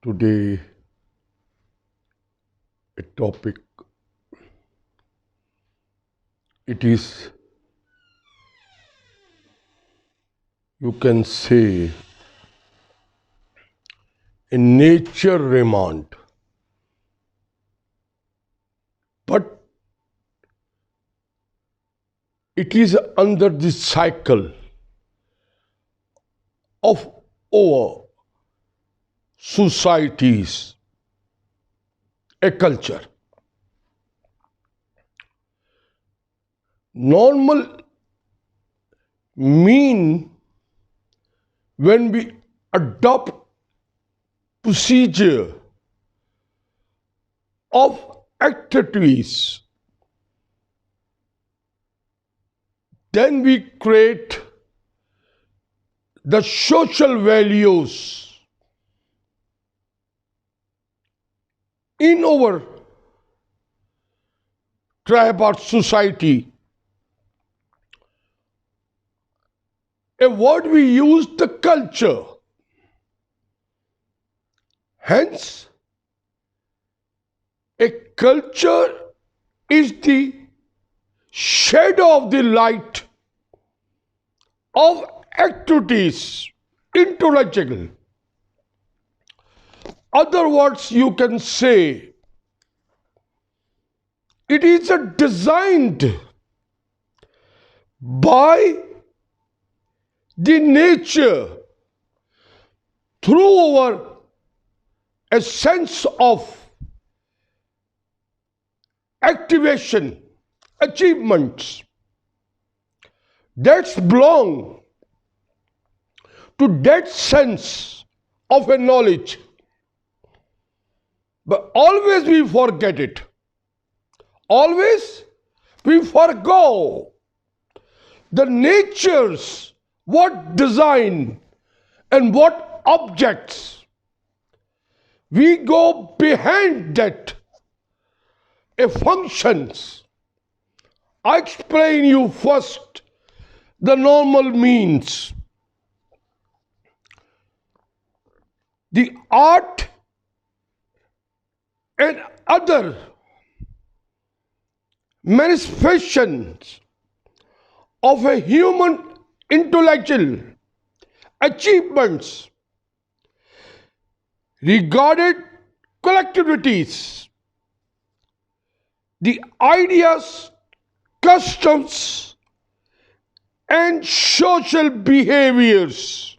Today, a topic, it is, you can say, a nature remand, but it is under the cycle of our societies, a culture. Normal mean when we adopt procedure of activities, then we create the social values in our tribe or society. A word we use, the culture. Hence, a culture is the shadow of the light of activities, intellectual. Other words, you can say it is designed by the nature through our a sense of activation, achievements that belong to that sense of a knowledge. But always we forget it. Always we forgo the natures, what design and what objects. We go behind that a functions. I explain you first the normal means. The art and other manifestations of a human intellectual achievements regarded collectivities, the ideas, customs, and social behaviors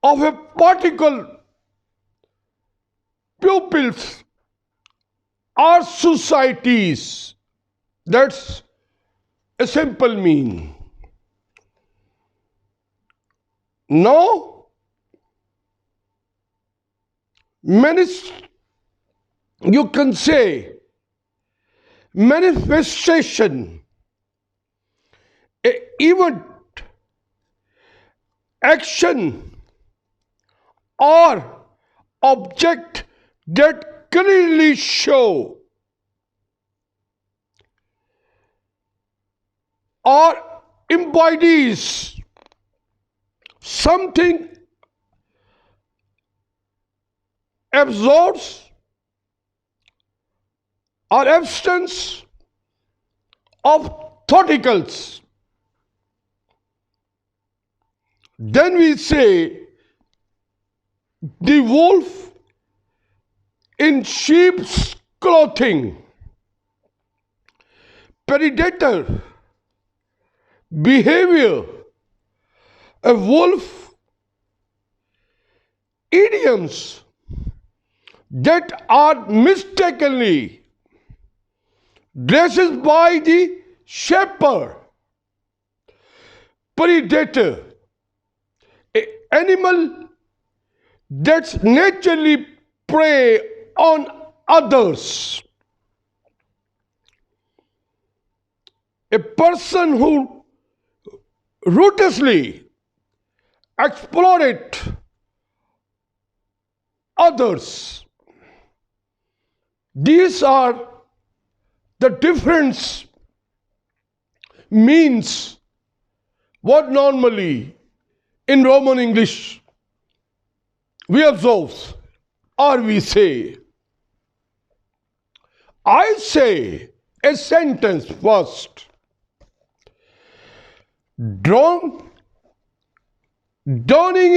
of a particular pupils or societies. That's a simple mean. Now, you can say manifestation, a event, action, or object that clearly show or embodies something, absorbs or absence of thoughticals. Then we say the wolf in sheep's clothing, predator, behavior, a wolf, idioms that are mistakenly dressed by the shepherd, predator, an animal that's naturally prey on others, a person who ruthlessly exploited others. These are the difference means what normally in Roman English we observe or we say. I say a sentence first. Dawning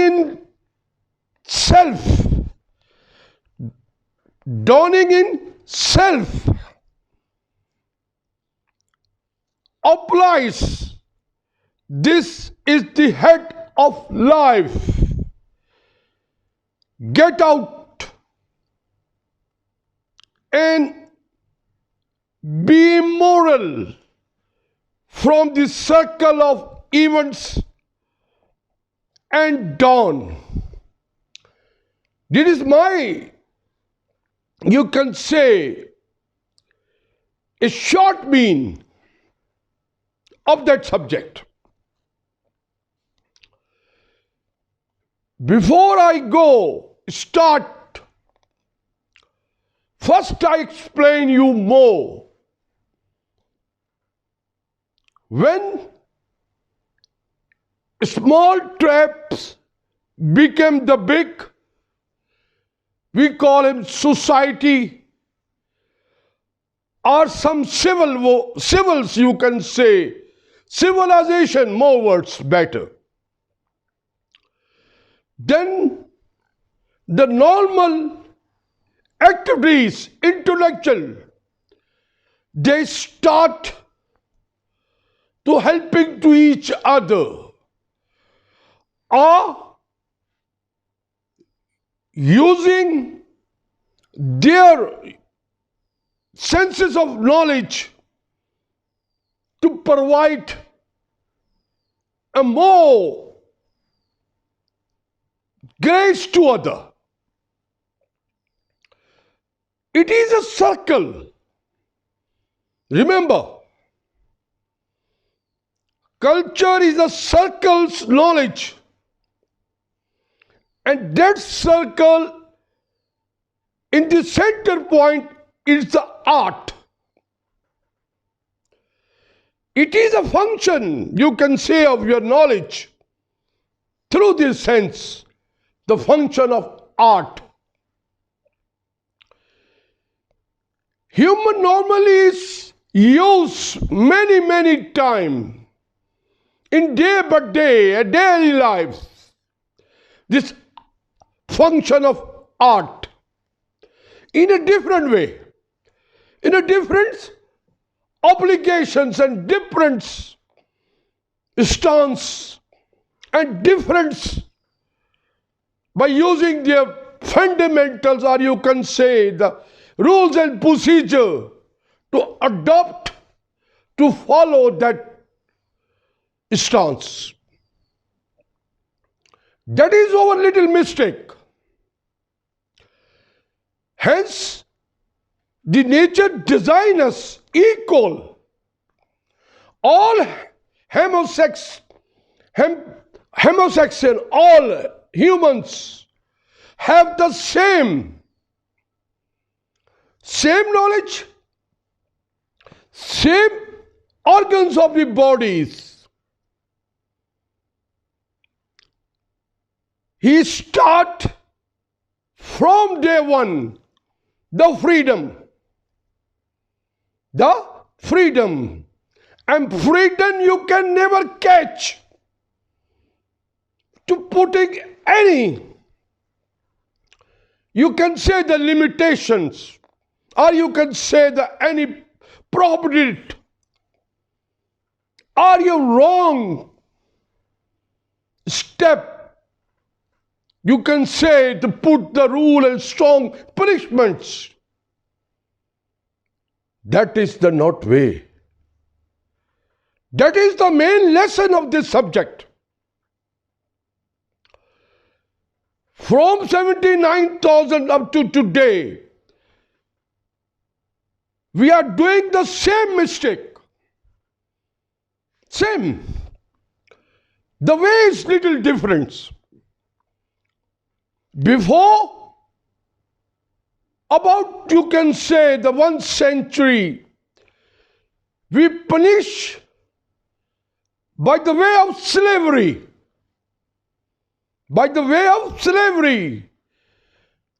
in self. Dawning in self applies. This is the head of life. Get out and be immoral from the circle of events and dawn. This is my, you can say, a short mean of that subject. Before I start, first I explain you more. When small traps became the big, we call him society, or some civils, you can say, civilization, more words better. Then the normal activities, intellectual, they start to helping to each other, or using their senses of knowledge to provide a more grace to other. It is a circle. Remember, culture is a circle's knowledge, and that circle in the center point is the art. It is a function, you can say, of your knowledge through this sense, the function of art. Human normally is used many times in day by day, a daily life, this function of art in a different way, in a different obligations and different stance and difference by using their fundamentals, or you can say the rules and procedure to adopt, to follow that stance. That is our little mistake. Hence, the nature design us equal. All homosexual, all humans have the same knowledge, same organs of the bodies. He start from day one the freedom, and freedom you can never catch to putting any, you can say the limitations, or you can say the any property, or your wrong step, you can say to put the rule and strong punishments. That is the not way. That is the main lesson of this subject. From 79,000 up to today, we are doing the same mistake. Same. The way is little difference. Before, about, you can say, the 1 century, we punish by the way of slavery. By the way of slavery,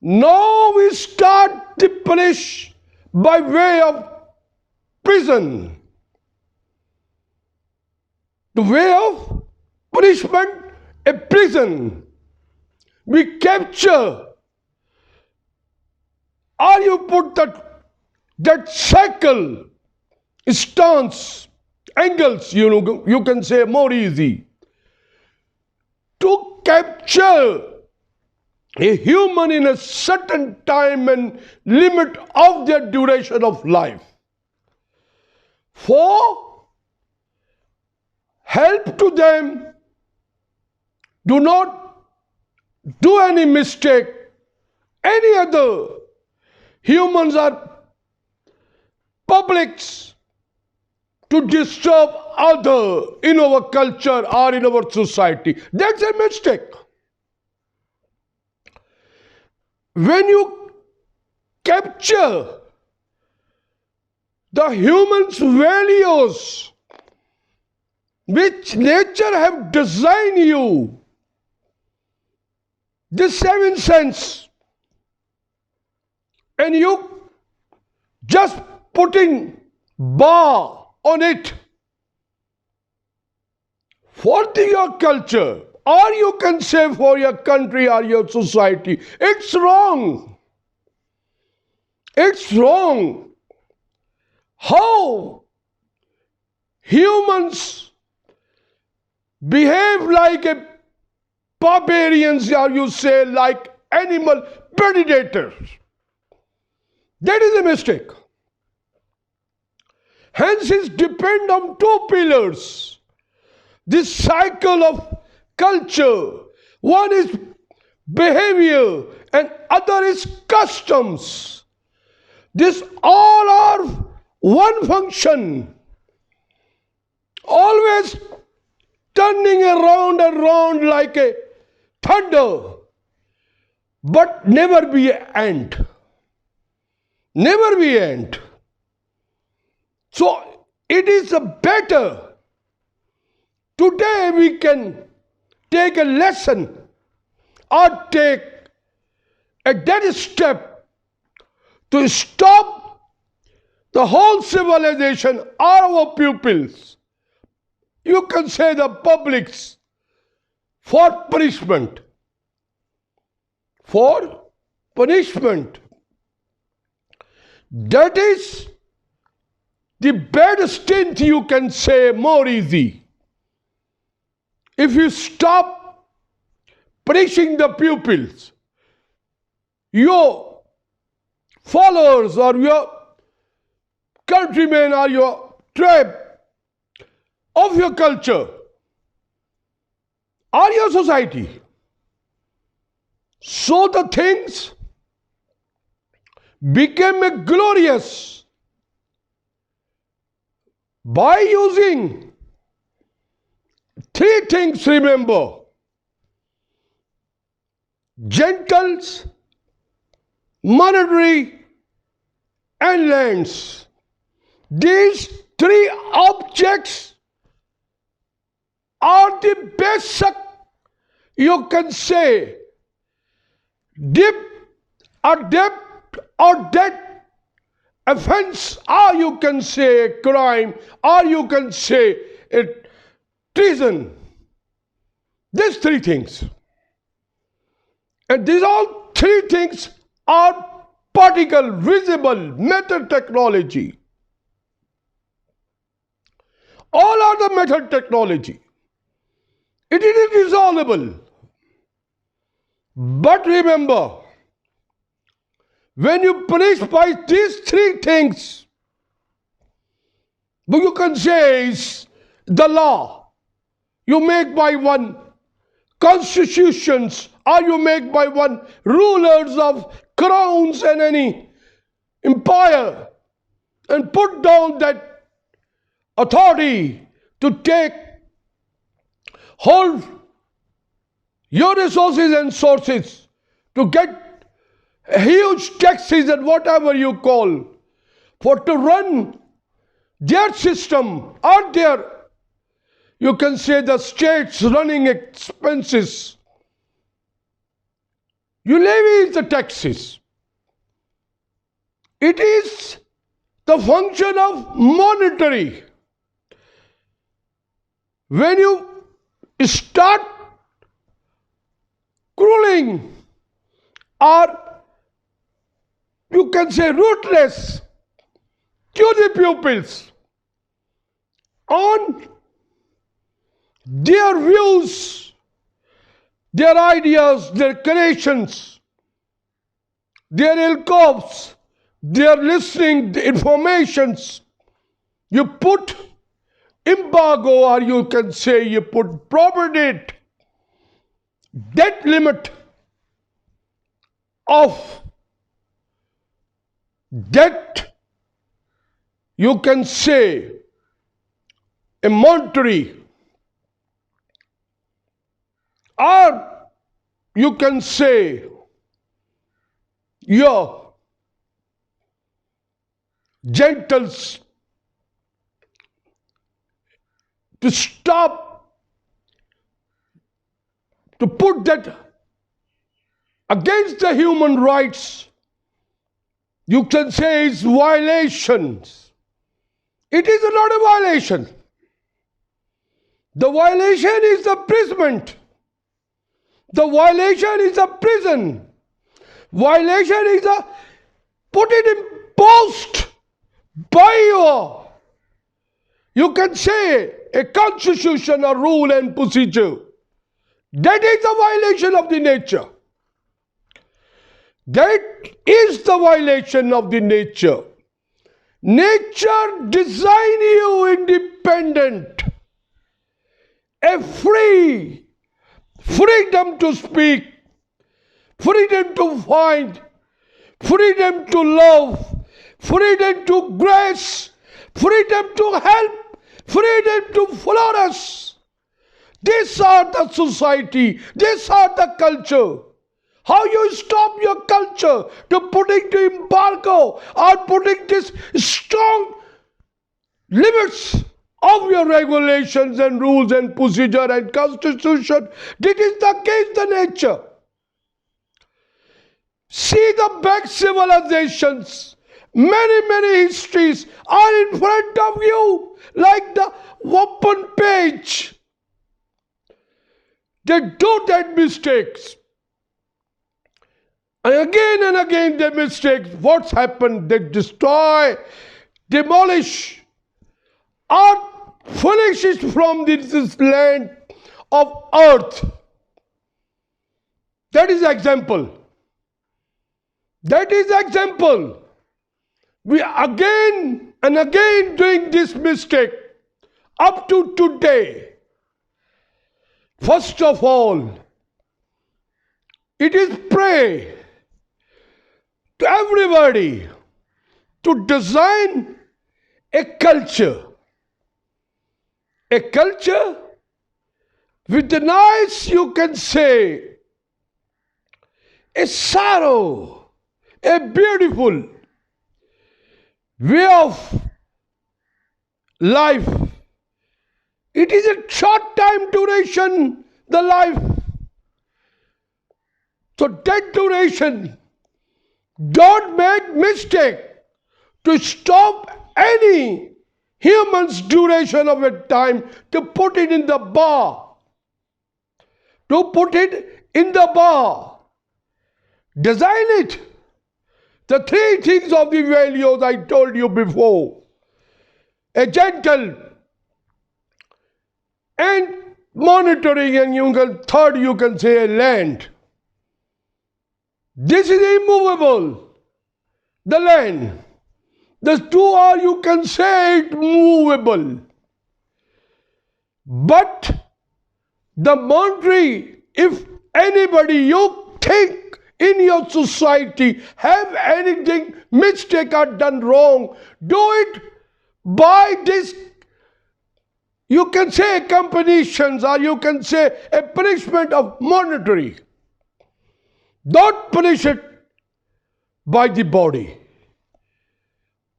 Now we start to punish by way of prison. The way of punishment, a prison. We capture, or you put that cycle, stance, angles, you can say more easy. To capture a human in a certain time and limit of their duration of life. For help to them, do not do any mistake. Any other humans are publics to disturb other in our culture or in our society. That's a mistake. When you capture the human's values which nature have designed you, the seven sense, and you just putting bar on it for your culture, or you can say for your country or your society, it's wrong. It's wrong. How humans behave like a barbarians, or you say like animal predators. That is a mistake. Hence it depends on two pillars. This cycle of culture. One is behavior and other is customs. This all are one function. Always turning around and round like a thunder, but never be an end. Never be an end. So it is better. Today we can take a lesson or take a dead step to stop the whole civilization or our pupils. You can say the publics for punishment. For punishment. That is the bad stint, you can say, more easy. If you stop punishing the pupils, your followers or your countrymen or your tribe of your culture or your society, so the things became a glorious by using three things, remember: gentles, monetary, and lands. These three objects are the basic, you can say, debt or debt offense, or you can say crime, or you can say it treason. These three things. And these all three things are particle, visible, matter technology. All are the matter technology. It is indissoluble. But remember, when you punish by these three things, you can say is the law. You make by one constitutions, or you make by one rulers of crowns and any empire, and put down that authority to take hold your resources and sources to get huge taxes and whatever you call for to run their system or their, you can say, the state's running expenses. You levy the taxes. It is the function of monetary. When you start crueling or you can say ruthless to the pupils on their views, their ideas, their creations, their alcoves, their listening, the informations, you put embargo, or you can say you put proper date, debt limit of debt, you can say a monetary, or you can say your gentles to stop, to put that against the human rights, you can say it's violations. It is not a violation. The violation is the imprisonment. The violation is a prison. Violation is a put it in post by you can say a constitution, a rule and procedure. That is the violation of the nature. That is the violation of the nature. Nature designed you independent, a freedom to speak, freedom to find, freedom to love, freedom to grace, freedom to help, freedom to flourish. These are the society, these are the culture. How you stop your culture to putting the embargo or putting this strong limits of your regulations and rules and procedure and constitution. This is the case, the nature. See the back civilizations. Many histories are in front of you like the open page. They do that mistakes. And again they mistake. What's happened? They destroy, demolish, or finish it from this land of earth. That is example. That is example. We again and again doing this mistake up to today. First of all, it is pray to everybody to design a culture with a nice, you can say, a sorrow, a beautiful way of life. It is a short time duration, the life. So that duration, don't make mistake to stop any human's duration of a time to put it in the bar. To put it in the bar. Design it. The three things of the values I told you before. A gentle and monitoring, and third you can say a land. This is immovable. The land. The two are, you can say it, movable. But the monetary, if anybody you think in your society have anything mistake or done wrong, do it by this, you can say combinations, or you can say a punishment of monetary. Don't punish it by the body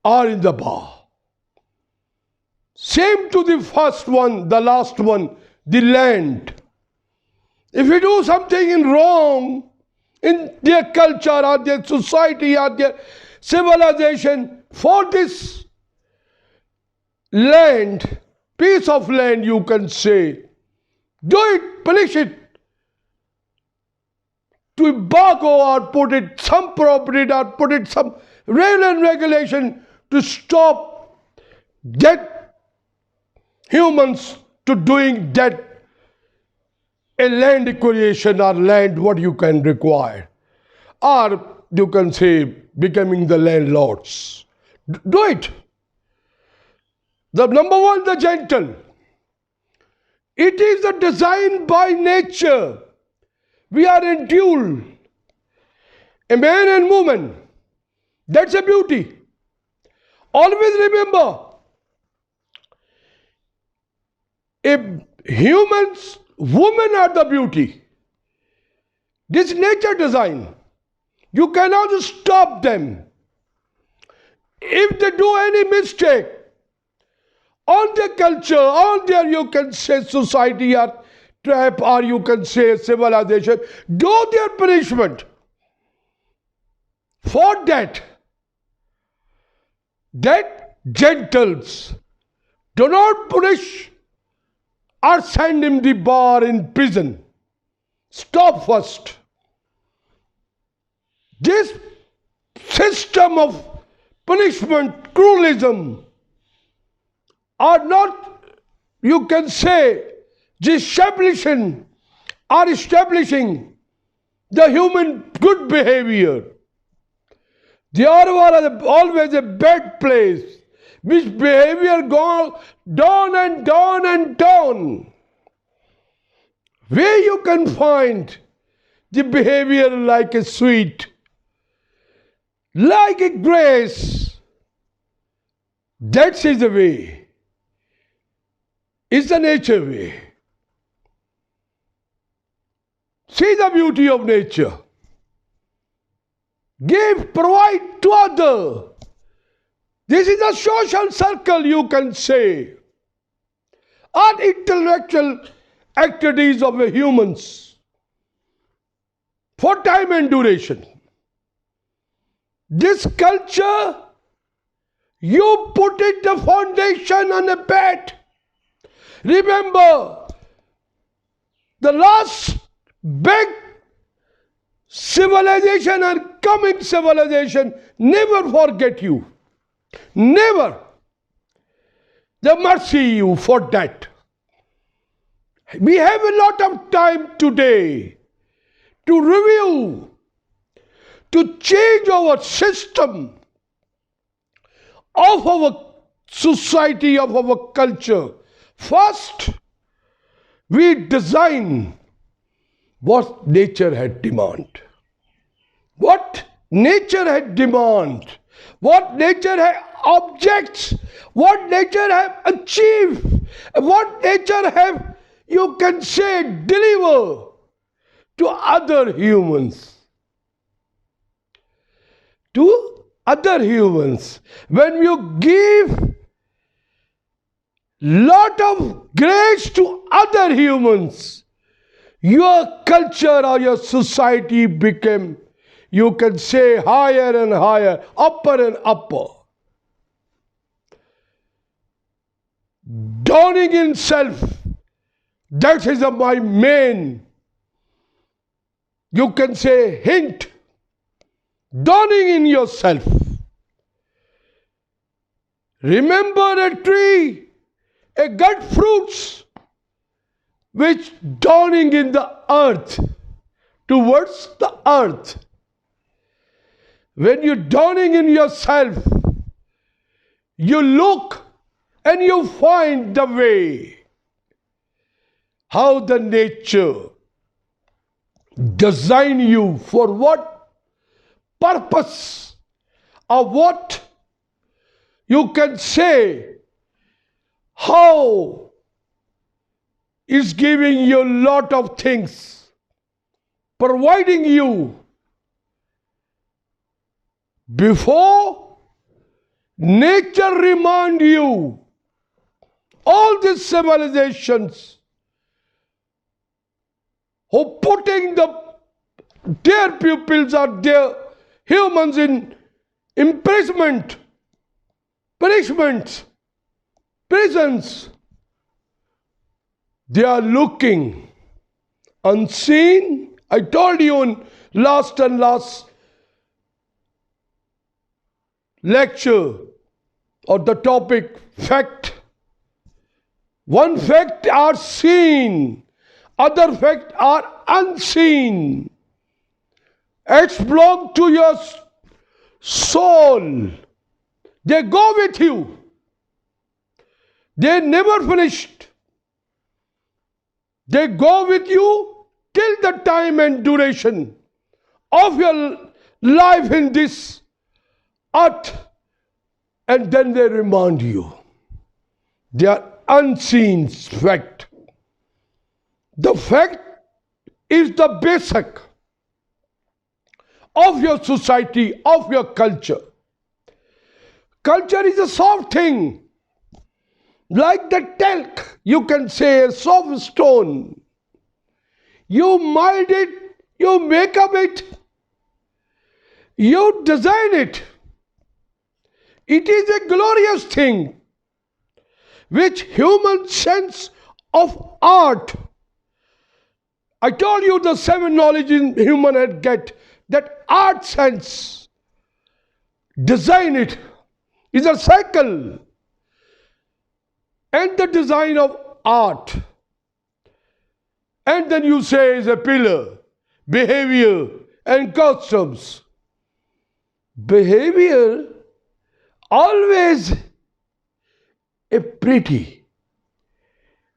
or in the bar. Same to the first one, the last one, the land. If you do something in wrong, in their culture or their society or their civilization for this land, piece of land, you can say. Do it, punish it. To embargo or put it some property or put it some rule and regulation to stop that humans to doing that a land acquisition or land what you can require, or you can say becoming the landlords. Do it. The number one, the gentle. It is the design by nature. We are in dual. A man and woman. That's a beauty. Always remember, if humans, women are the beauty. This nature design. You cannot stop them. If they do any mistake on their culture, on their, you can say, society or trap, or you can say civilization, do their punishment. For that gentles do not punish or send him the bar in prison. Stop first. This system of punishment, cruelism, are not, you can say, establishing the human good behavior. They are always a bad place, which behavior goes down and down and down. Where you can find the behavior like a sweet, like a grace, that is the way. It's the nature way. See the beauty of nature. Give, provide to other. This is a social circle, you can say. Or intellectual activities of the humans for time and duration. This culture, you put it the foundation on a bed. Remember, the last big civilization and coming civilization never forget you. Never. They mercy you for that. We have a lot of time today to review, to change our system of our society, of our culture. First, we design what nature had demand. What nature had demand. What nature had objects. What nature have achieved. What nature have, you can say, deliver to other humans. To other humans. When you give lot of grace to other humans, your culture or your society became, you can say, higher and higher, upper and upper. Downing in self, that is my main, you can say, hint. Dawning in yourself. Remember a tree, a gut fruits, which dawning in the earth, towards the earth. When you're dawning in yourself, you look and you find the way. How the nature design you for what purpose, or what you can say, how is giving you a lot of things, providing you before nature remind you. All these civilizations who putting the their pupils are their humans in imprisonment, punishments, prisons. They are looking unseen. I told you in last lecture or the topic fact. One fact are seen, other fact are unseen. Acts belong to your soul. They go with you. They never finished. They go with you till the time and duration of your life in this earth, and then they remind you. They are unseen fact. The fact is the basic of your society, of your culture. Culture is a soft thing. Like the talc, you can say a soft stone. You mold it, you make up it, you design it. It is a glorious thing which human sense of art. I told you the 7 knowledge in human head get that art sense. Design it is a cycle. And the design of art. And then you say is a pillar, behavior and customs. Behavior always a pretty,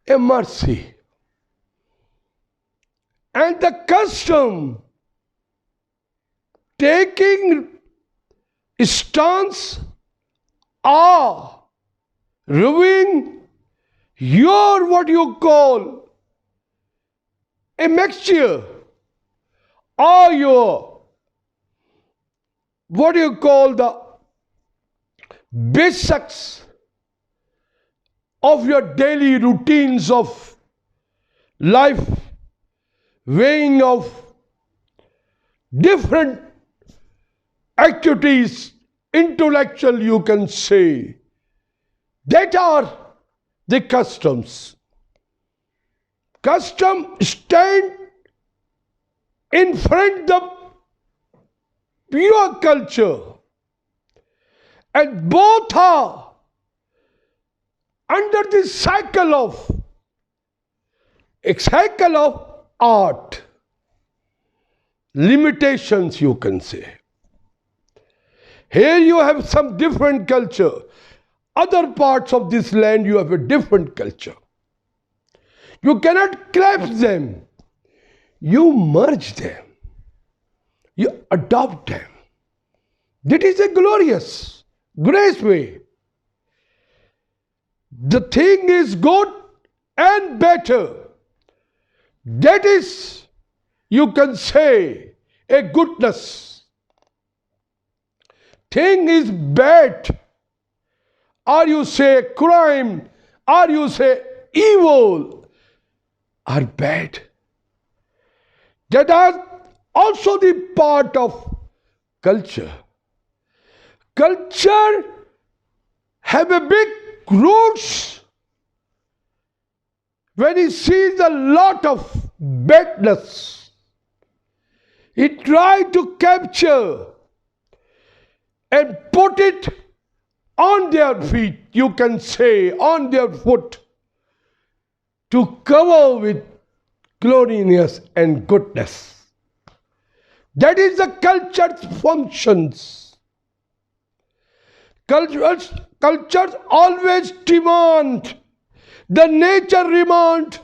a mercy. And the custom taking stance are reviewing your what you call a mixture or your what you call the basics of your daily routines of life, weighing of different activities, intellectual you can say, that are the customs. Custom stand in front of pure culture, and both are under the cycle of art. Limitations you can say. Here you have some different culture. Other parts of this land you have a different culture. You cannot collapse them. You merge them. You adopt them. That is a glorious, grace way. The thing is good and better. That is, you can say, a goodness. Thing is bad, or you say crime, or you say evil, are bad. That are also the part of culture. Culture have a big roots. When he sees a lot of badness, he tries to capture and put it on their feet, you can say, on their foot, to cover with gloriousness and goodness. That is the culture's functions. Cultures always demand, the nature demand.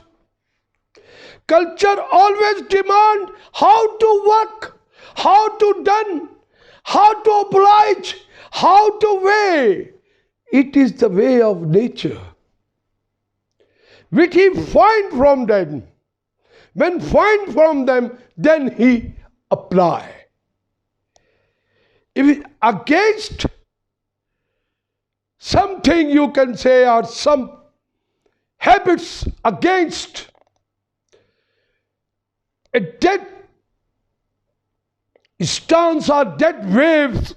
Culture always demand how to work, how to done, how to oblige, how to weigh. It is the way of nature, which he find from them. When find from them, then he apply. If it against something you can say, or some habits against, that stance are that waves,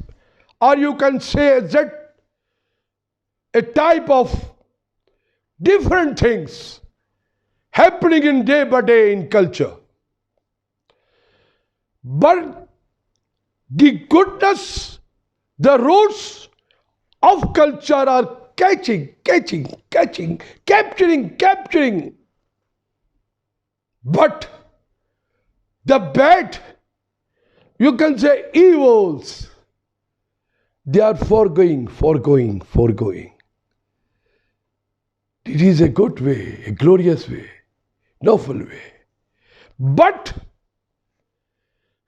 or you can say that a type of different things happening in day by day in culture. But the goodness, the roots of culture are capturing. But the bad, you can say evils, they are foregoing. It is a good way, a glorious way, noble way. But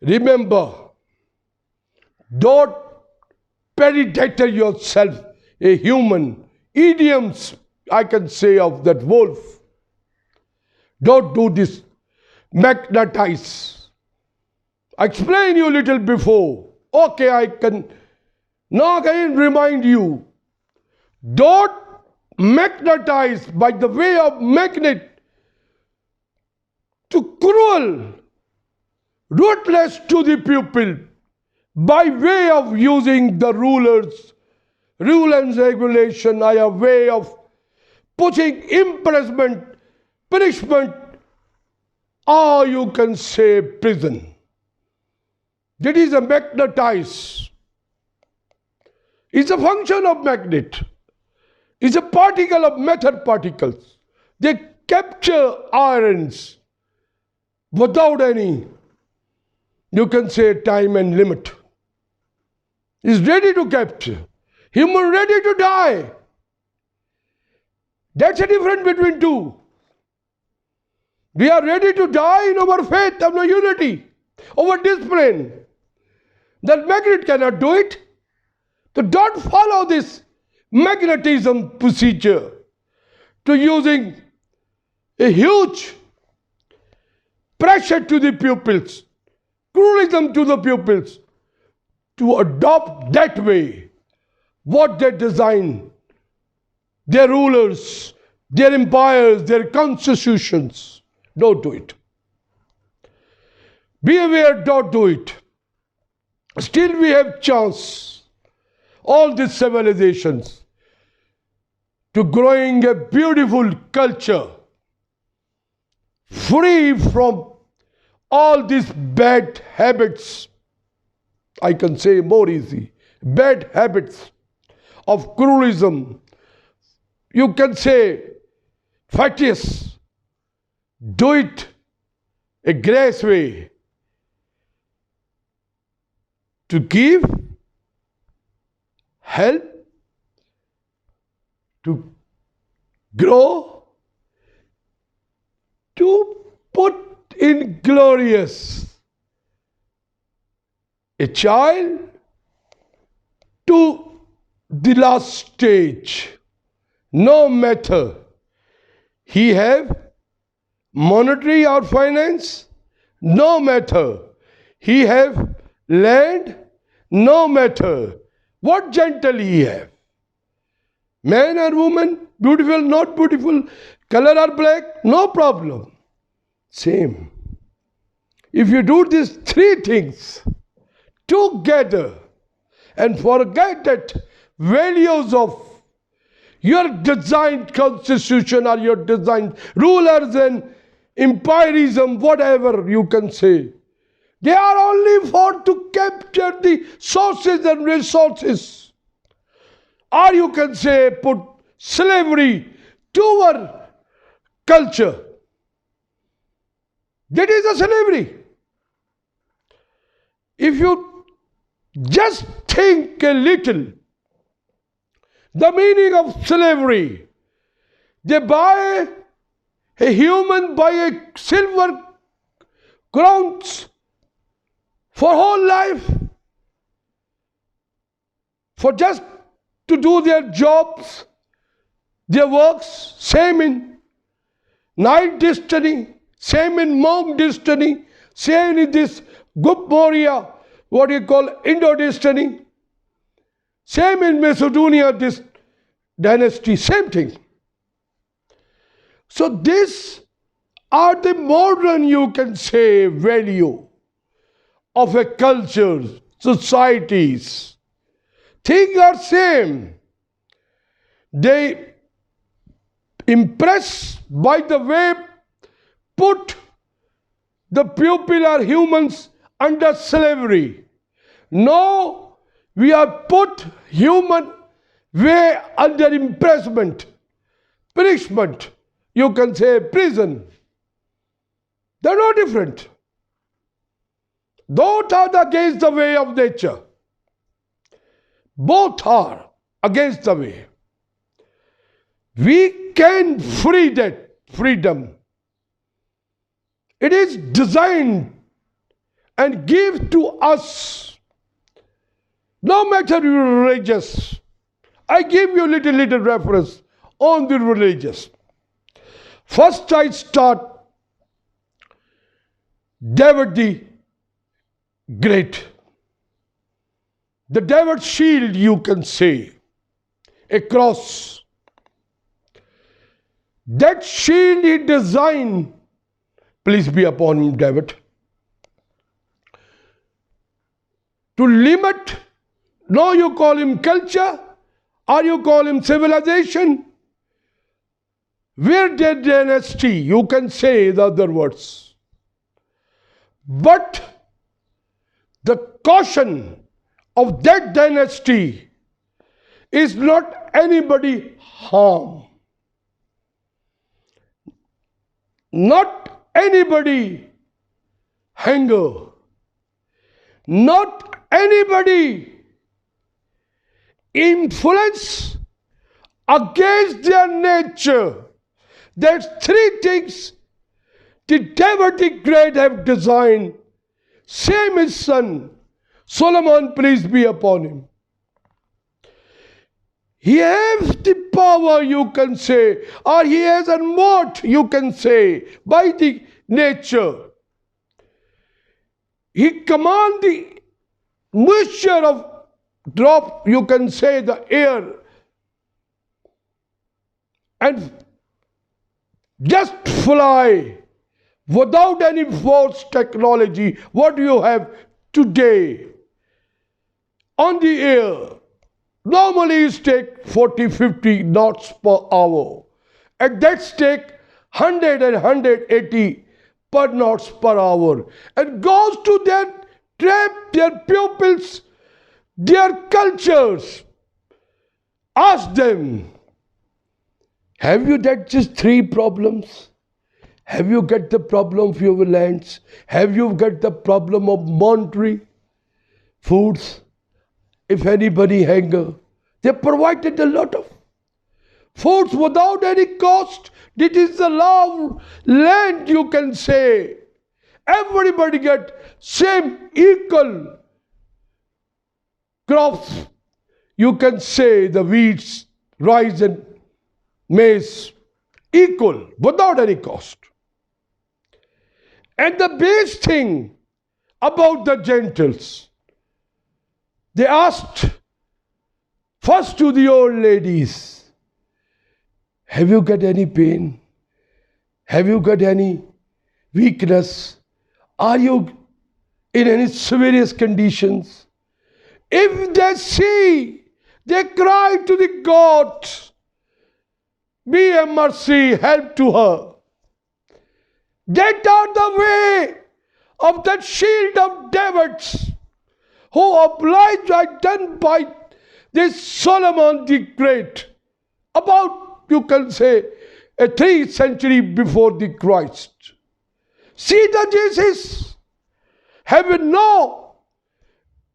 remember, don't predator yourself, a human. Idioms, I can say, of that wolf. Don't do this. Magnetize. I explained you a little before. Okay, I can now again remind you. Don't magnetize by the way of magnet to cruel, ruthless to the pupil, by way of using the rulers, rule and regulation, are a way of putting imprisonment, punishment, or you can say prison. That is a magnetize. It's a function of magnet. It's a particle of matter particles. They capture irons without any, you can say, time and limit. Is ready to capture. Human ready to die. That's the difference between two. We are ready to die in our faith, our unity, our discipline. That magnet cannot do it. So don't follow this magnetism procedure to using a huge pressure to the pupils, cruelism to the pupils, to adopt that way what they design, their rulers, their empires, their constitutions. Don't do it. Be aware, don't do it. Still we have chance, all these civilizations, to growing a beautiful culture, free from all these bad habits. I can say more easy, bad habits of cruelism. You can say fatuous. Do it a grace way to give, help, to grow, to put in glorious a child to the last stage, no matter he have monetary or finance, no matter he have land, no matter what gentle he have, man or woman, beautiful, not beautiful, color or black, no problem. Same. If you do these three things together and forget that values of your designed constitution or your designed rulers and empirism, whatever you can say, they are only for to capture the sources and resources. Or you can say put slavery to our culture. That is a slavery. If you just think a little, the meaning of slavery, they buy a human by a silver crowns for whole life, for just to do their jobs, their works. Same in night destiny, same in monk destiny, same in this Gup Moria, what you call Indo destiny, same in Macedonia, this dynasty, same thing. So these are the modern, you can say, value of a culture, societies. Things are same. They impress by the way put the people are humans under slavery. Now we are put human way under impressment, punishment. You can say prison. They're no different. Both are against the way of nature. Both are against the way. We can free that freedom. It is designed and give to us. No matter you're religious. I give you little reference on the religious. First I start David the Great. The David shield, you can say, a cross. That shield he designed, please be upon him, David, to limit, now you call him culture, or you call him civilization, where their dynasty, you can say the other words. But the caution of that dynasty is not anybody harm. Not anybody hunger. Not anybody influence against their nature. There's three things the David the Great have designed. Same his son, Solomon, peace be upon him. He has the power, you can say, or he has a moat, you can say, by the nature. He commands the moisture of drop, you can say, the air, and just fly without any force technology. What do you have today on the air? Normally it takes 40-50 knots per hour. At that take 100 and 180 per knots per hour. And goes to their trap, their pupils, their cultures. Ask them, have you that just three problems? Have you got the problem of your lands? Have you got the problem of monetary foods? If anybody hunger, they provided a lot of foods without any cost. It is the law of land, you can say. Everybody get same equal crops. You can say the wheats, rice and maize equal without any cost. And the best thing about the Gentiles, they asked first to the old ladies, have you got any pain? Have you got any weakness? Are you in any serious conditions? If they see, they cry to the God, be a mercy, help to her. That are the way of that shield of David's, who obliged are done by this Solomon the Great, about, you can say, a 3rd century before the Christ. See the Jesus, having no,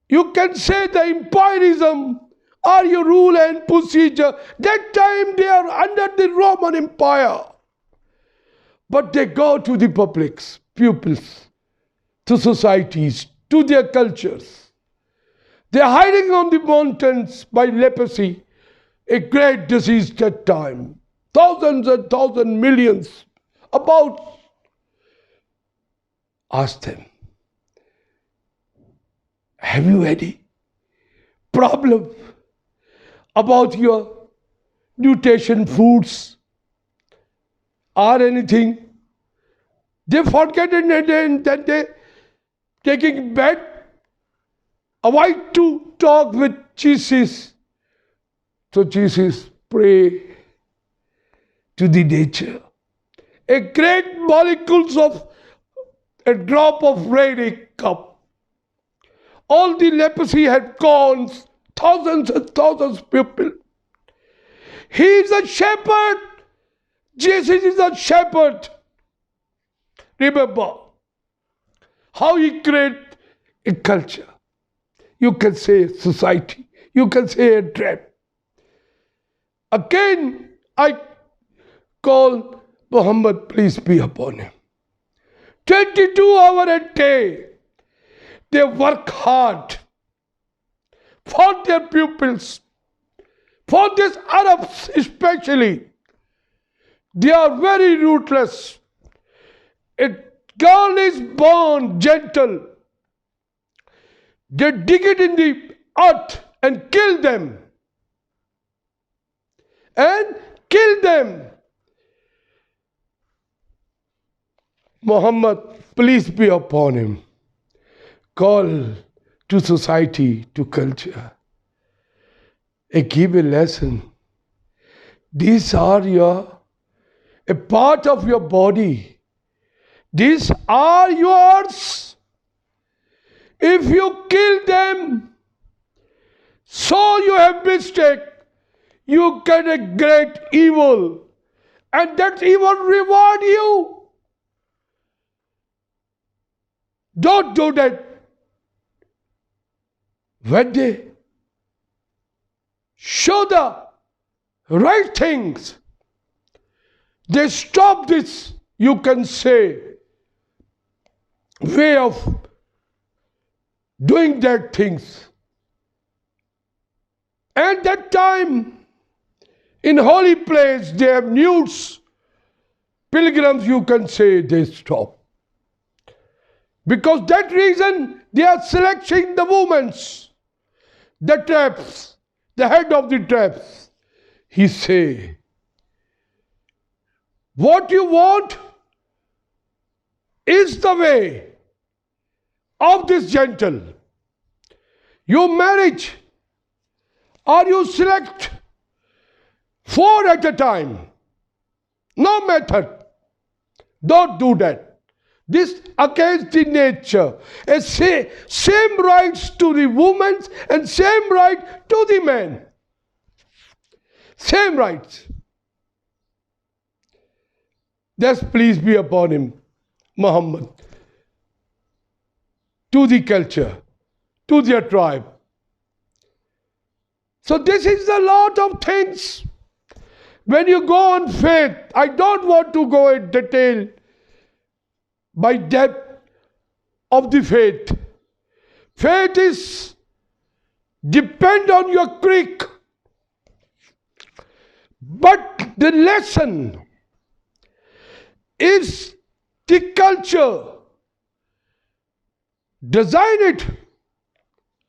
you can say the empirism or your rule and procedure. That time they are under the Roman Empire. But they go to the publics, pupils, to societies, to their cultures. They are hiding on the mountains by leprosy, a great disease that time. Thousands and thousands, millions, about. Ask them, have you any problem about your nutrition foods or anything? They forget it and then they taking bed, avoid to talk with Jesus. So Jesus pray to the nature. A great molecules of a drop of rain a cup. All the leprosy had gone, thousands and thousands of people. He is a shepherd. Jesus is a shepherd. Remember how he created a culture. You can say society. You can say a tribe. Again, I call Muhammad, peace be upon him. 22 hours a day, they work hard for their pupils, for these Arabs especially. They are very ruthless. A girl is born gentle. They dig it in the earth and kill them. And kill them. Muhammad, peace be upon him, call to society, to culture. And give a lesson. These are a part of your body. These are yours. If you kill them, so you have mistake. You get a great evil. And that evil reward you. Don't do that. When they show the right things, they stop this, you can say, way of doing that things. At that time, in holy place, they have nudes. Pilgrims, you can say, they stop. Because that reason, they are selecting the women's, the traps, the head of the traps. He say, what you want is the way of this gentle. You marriage or you select 4 at a time. No method. Don't do that. This against the nature. And same rights to the woman and same right to the man. Same rights. Thus peace be upon him, Muhammad. To the culture, to their tribe. So this is a lot of things. When you go on faith, I don't want to go in detail by depth of the faith. Faith is depend on your creek. But the lesson is the culture. Design it,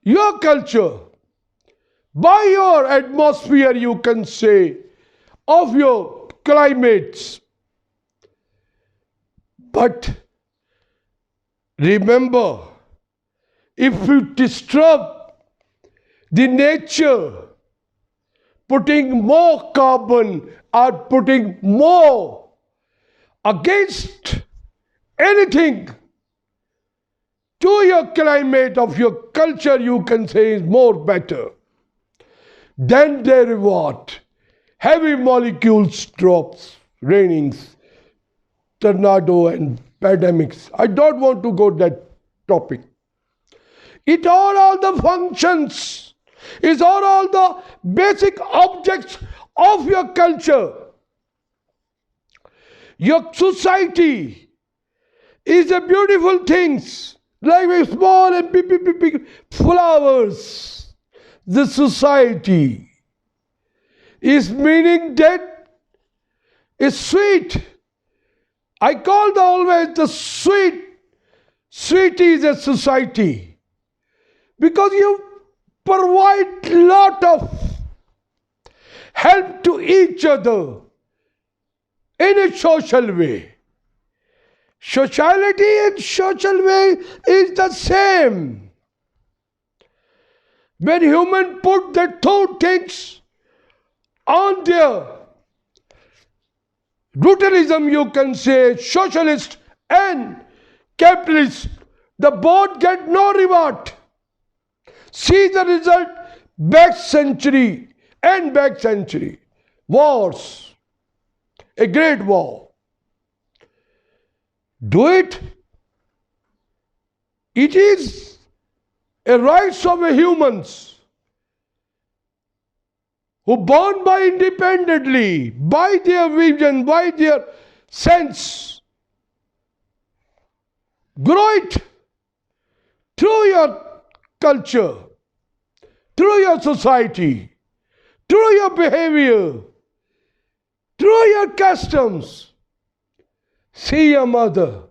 your culture, by your atmosphere, you can say, of your climates. But remember, if you disturb the nature, putting more carbon or putting more against anything to your climate of your culture, you can say is more better. Then they reward. Heavy molecules drops, rainings, tornado and pandemics. I don't want to go that topic. It all the functions. It's all the basic objects of your culture. Your society is a beautiful things, like a small and big flowers. The society is meaning that is sweet. I call always the sweet. Sweet is a society. Because you provide lot of help to each other in a social way. Sociality and social way is the same. When humans put the two things on their brutalism, you can say socialist and capitalist, the both get no reward. See the result, back century and back century. Wars, a great war. Do it. It is a right of a humans who born by independently, by their vision, by their sense. Grow it through your culture, through your society, through your behavior, through your customs. See your mother,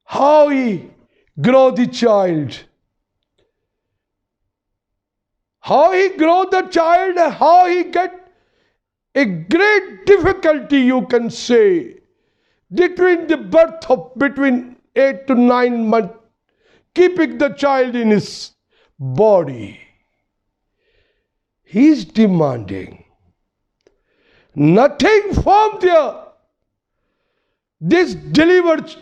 how he grow the child, how he grow the child, how he get a great difficulty, you can say, between the birth of between 8 to 9 months, keeping the child in his body. He is demanding nothing from this delivered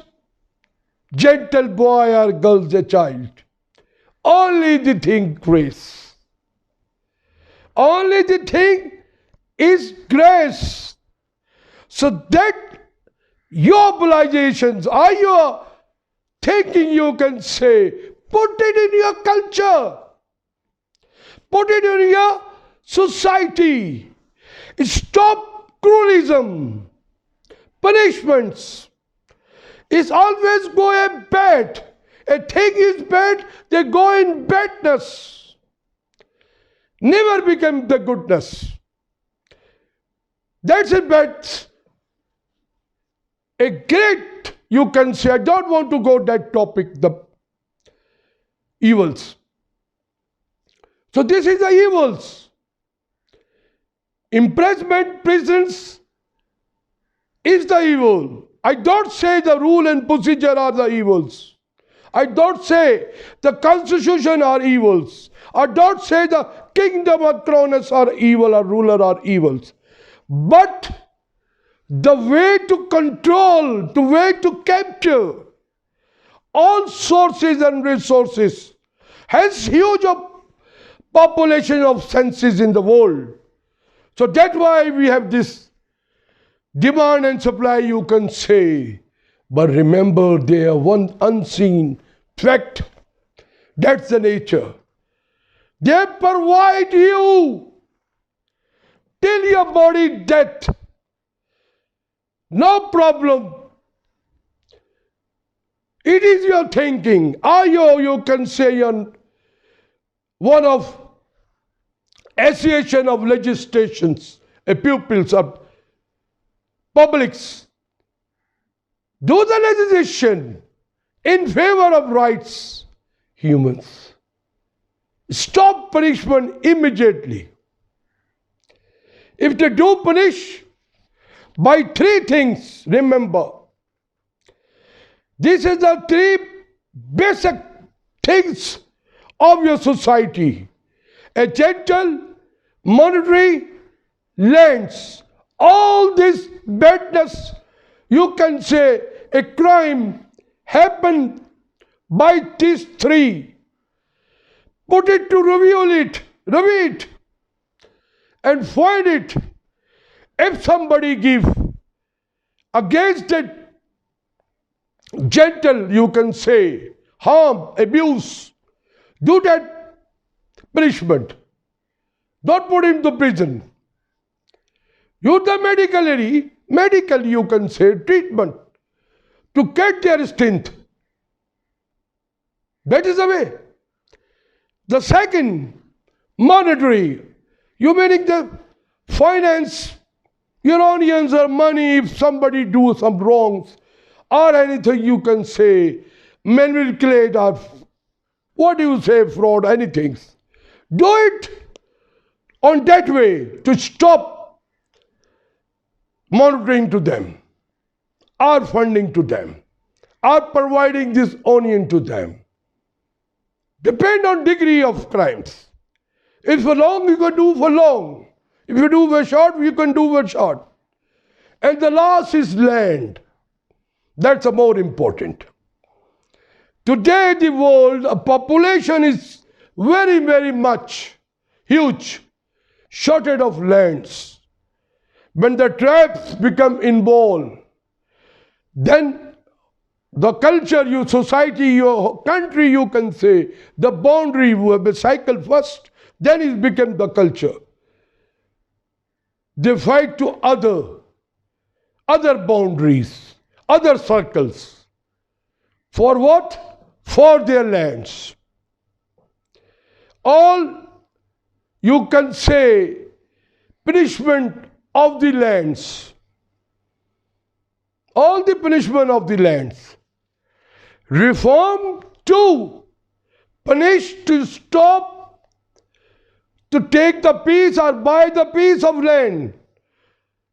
gentle boy or girl, a child. Only the thing grace. Only the thing is grace. So that your obligations are your thinking, you can say, put it in your culture. Put it in your society. Stop cruelism. Punishments is always going bad. A thing is bad, they go in badness. Never become the goodness. That's a bad. A great, you can say, I don't want to go that topic, the evils. So this is the evils. Imprisonment, prisons is the evil. I don't say the rule and procedure are the evils. I don't say the constitution are evils. I don't say the kingdom of Cronus are evil or ruler are evils. But the way to control, the way to capture all sources and resources has huge population of senses in the world. So that's why we have this demand and supply, you can say. But remember, they are one unseen fact. That's the nature. They provide you till your body death. No problem. It is your thinking. Are you can say, one of association of legislations, pupils or publics, do the legislation in favor of rights, humans. Stop punishment immediately. If they do punish by three things, remember, this is the three basic things of your society. A gentle, monetary, lands. All this badness, you can say, a crime happened by these three. Put it to review it, and find it. If somebody give against that gentle, you can say, harm, abuse, do that punishment. Don't put him to prison. Use the medical, you can say, treatment to get their strength. That is the way. The second, monetary. You meaning the finance, your onions or money if somebody do some wrongs or anything, you can say, manipulate or what do you say, fraud, anything. Do it on that way to stop monitoring to them. are funding to them, are providing this onion to them. Depend on degree of crimes. If for long, you can do for long. If you do for short, you can do for short. And the last is land. That's the more important. Today, the world, a population is very, very much huge, shortage of lands. When the tribes become involved, then the culture, your society, your country, you can say, the boundary will be cycled first, then it becomes the culture. They fight to other boundaries, other circles. For what? For their lands. All, you can say, punishment of the lands. All the punishment of the lands. Reform to punish, to stop, to take the piece or buy the piece of land.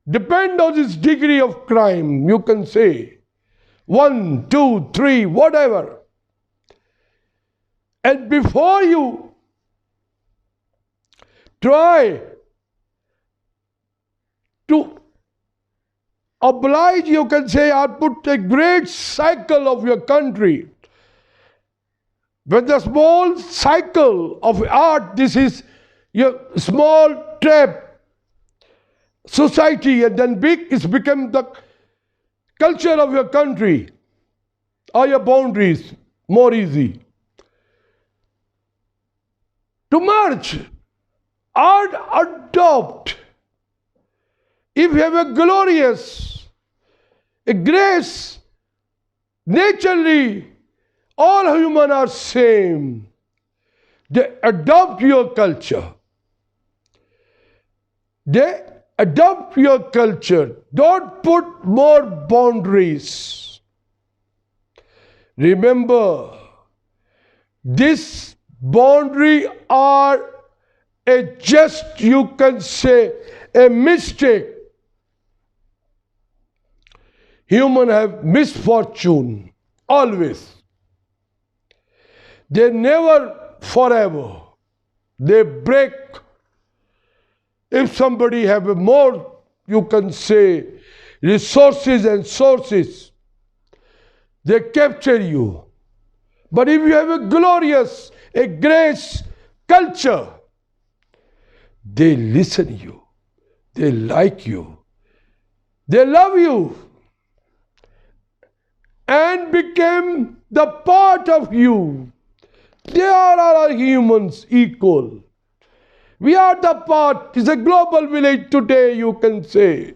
Depend on this degree of crime, you can say. 1, 2, 3, whatever. And before you try to oblige, you can say, or put a great cycle of your country. When the small cycle of art, this is your small trap, society, and then big, it's become the culture of your country or your boundaries, more easy. To merge or adopt. If you have a glorious, a grace, naturally, all humans are same. They adopt your culture. They adopt your culture. Don't put more boundaries. Remember, this boundary are a just, you can say, a mistake. Humans have misfortune, always. They never forever. They break. If somebody have a more, you can say, resources and sources, they capture you. But if you have a glorious, a grace culture, they listen you, they like you, they love you, and became the part of you. They are all humans equal. We are the part. It's a global village today, you can say.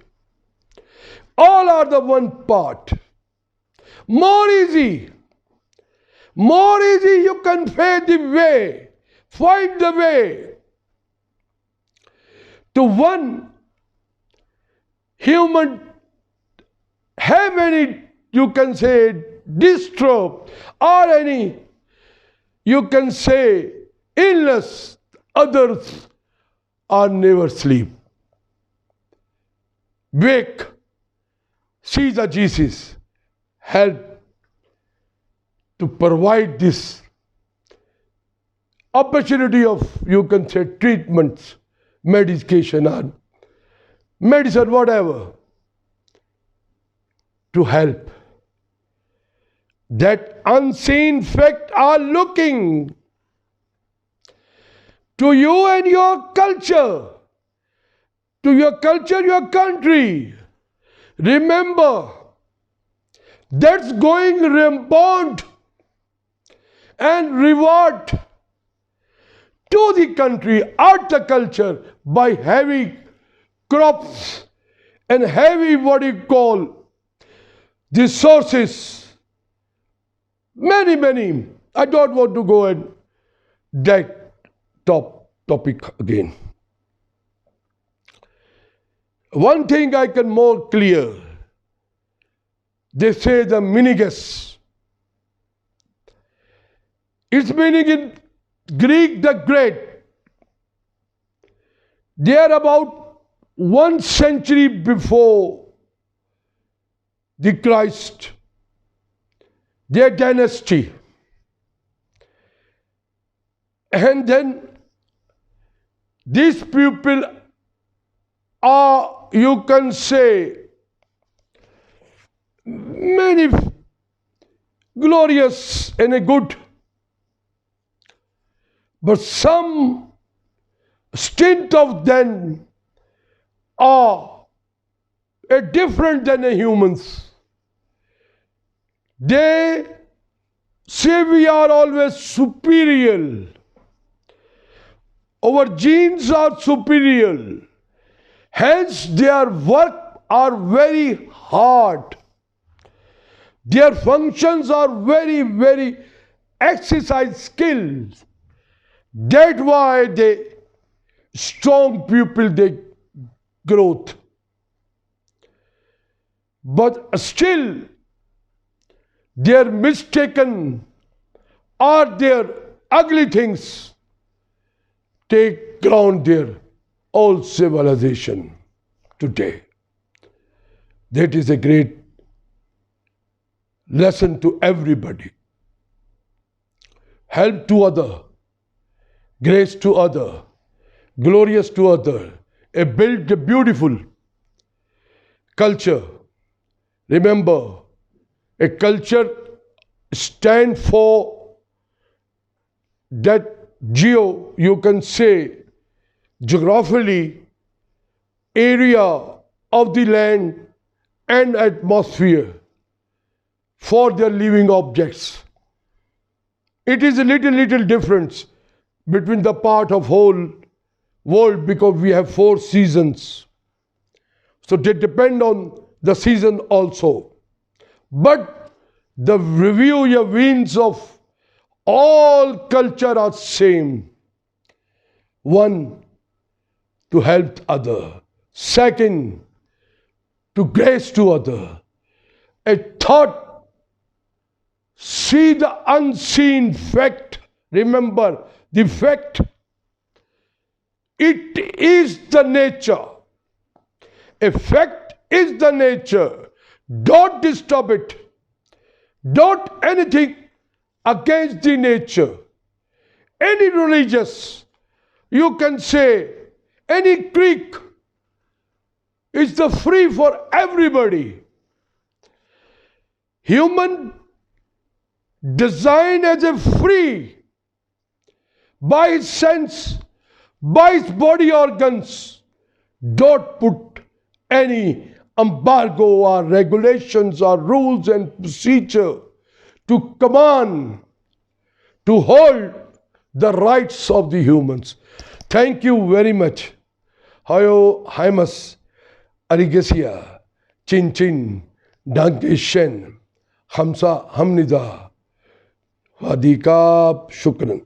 All are the one part. More easy. More easy, you can find the way. Find the way. To one human have any, you can say, disturb or any, you can say, illness, others are never sleep. Wake, see the Jesus, help to provide this opportunity of, you can say, treatments, medication or medicine, whatever, to help. That unseen fact are looking to you and your culture, to your culture, your country. Remember, that's going rebound and reward to the country, art the culture, by heavy crops and heavy, what you call, the sources. Many. I don't want to go and that topic again. One thing I can more clear. They say the meaningless. Its meaning in Greek, the great. They are about 1 century before the Christ, their dynasty. And then these people are, you can say, many glorious and a good, but some stint of them are different than the humans. They say we are always superior. Our genes are superior. Hence their work are very hard. Their functions are very, very exercise skills. That's why they strong people, they growth. But still, their mistaken or their ugly things take ground their all civilization today. That is a great lesson to everybody. Help to other, grace to other, glorious to other, build a beautiful culture. Remember, a culture stands for that you can say, geographically, area of the land and atmosphere for their living objects. It is a little difference between the part of whole world because we have 4 seasons. So they depend on the season also. But the review your winds of all culture are same. One, to help other. Second, to grace to other. A third, see the unseen fact. Remember, the fact, it is the nature. A fact is the nature. Don't disturb it. Don't anything against the nature. Any religious, you can say, any creek is the free for everybody. Human design as a free by his sense, by his body organs. Don't put any embargo or regulations or rules and procedure to command, to hold the rights of the humans. Thank you very much. Hayo Haimas Arigesia Chin Chin Danke Shen Hamsa Hamnida Wadikab Shukran.